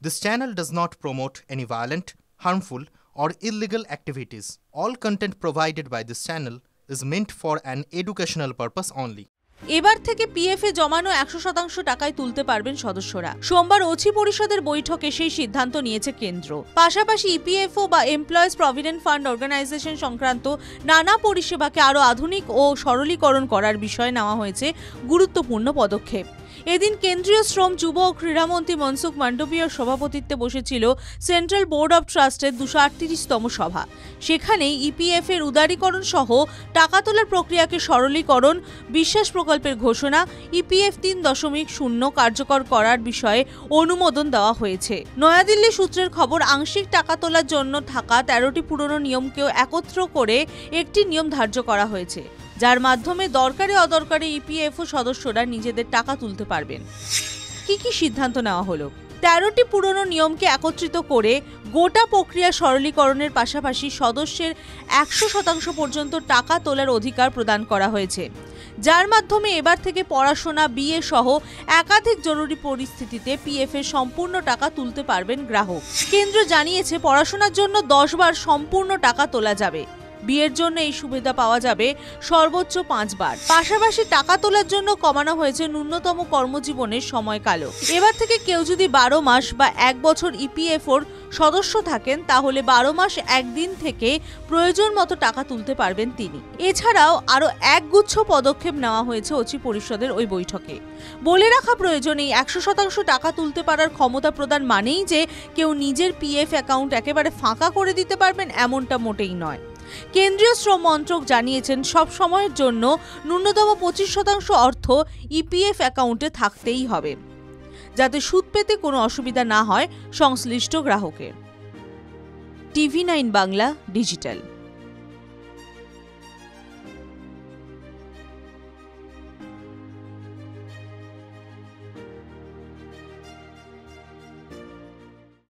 This channel does not promote any violent, harmful, or illegal activities. All content provided by this channel is meant for an educational purpose only. এবার থেকে পিএফে জমানো 100% টাকায় তুলতে পারবেন সদস্যরা। সোমবার ওসি পরিষদের বৈঠকে সেই সিদ্ধান্ত নিয়েছে কেন্দ্র। পাশাপাশি ইপিএফও বা এমপ্লয়িজ প্রভিডেন্ট ফান্ড অর্গানাইজেশন সংক্রান্ত নানা পরিষেবাকে আরও আধুনিক ও সরলীকরণ করার বিষয়ে নেওয়া হয়েছে গুরুত্বপূর্ণ পদক্ষেপ। এদিন কেন্দ্রীয় শ্রম, যুব ও ক্রীড়ামন্ত্রী মনসুখ মান্ডভিয়ার সভাপতিত্বে বসেছিল সেন্ট্রাল বোর্ড অব ট্রাস্টের 238তম সভা। সেখানেই ইপিএফ এর উদারীকরণ সহ টাকা তোলার প্রক্রিয়াকে সরলীকরণ, বিশ্বাস প্রকল্পের ঘোষণা, ইপিএফ 3.0 কার্যকর করার বিষয়ে অনুমোদন দেওয়া হয়েছে। নয়াদিল্লি সূত্রের খবর, আংশিক টাকা তোলার জন্য থাকা 13টি পুরনো নিয়মকেও একত্র করে একটি নিয়ম ধার্য করা হয়েছে, যার মাধ্যমে দরকারি অদরকারি ইপিএফও সদস্যরা নিজেদের টাকা তুলতে পারবেন। কি সিদ্ধান্ত নেওয়া হলো? 13টি পুরনো নিয়মকে একত্রিত করে গোটা প্রক্রিয়া সরলীকরণের পাশাপাশি সদস্যের 100% পর্যন্ত টাকা তোলার অধিকার প্রদান করা হয়েছে, যার মাধ্যমে এবার থেকে পড়াশোনা, বিয়ে সহ একাধিক জরুরি পরিস্থিতিতে পিএফ এর সম্পূর্ণ টাকা তুলতে পারবেন গ্রাহক। কেন্দ্র জানিয়েছে, পড়াশোনার জন্য 10 বার সম্পূর্ণ টাকা তোলা যাবে। বিয়ের জন্য এই সুবিধা পাওয়া যাবে সর্বোচ্চ 5 বার। পাশাপাশি টাকা তোলার জন্য কমানো হয়েছে ন্যূনতম কর্মজীবনের সময়কালও। এবার থেকে কেউ যদি 12 মাস বা 1 বছর ইপিএফওর সদস্য থাকেন, তাহলে 12 মাস 1 দিন থেকে প্রয়োজন মতো টাকা তুলতে পারবেন তিনি। এছাড়াও আরও একগুচ্ছ পদক্ষেপ নেওয়া হয়েছে ওসি পরিষদের ওই বৈঠকে। বলে রাখা প্রয়োজন, এই 100% টাকা তুলতে পারার ক্ষমতা প্রদান মানেই যে কেউ নিজের পিএফ অ্যাকাউন্ট একেবারে ফাঁকা করে দিতে পারবেন এমনটা মোটেই নয়। কেন্দ্রীয় শ্রম মন্ত্রক জানিয়েছেন, সব সময়ের জন্য ন্যূনতম 25% অর্থ ইপিএফ অ্যাকাউন্টে থাকতেই হবে, যাতে সুদ পেতে কোনো অসুবিধা না হয় সংশ্লিষ্ট গ্রাহকের। TV9 Bangla digital.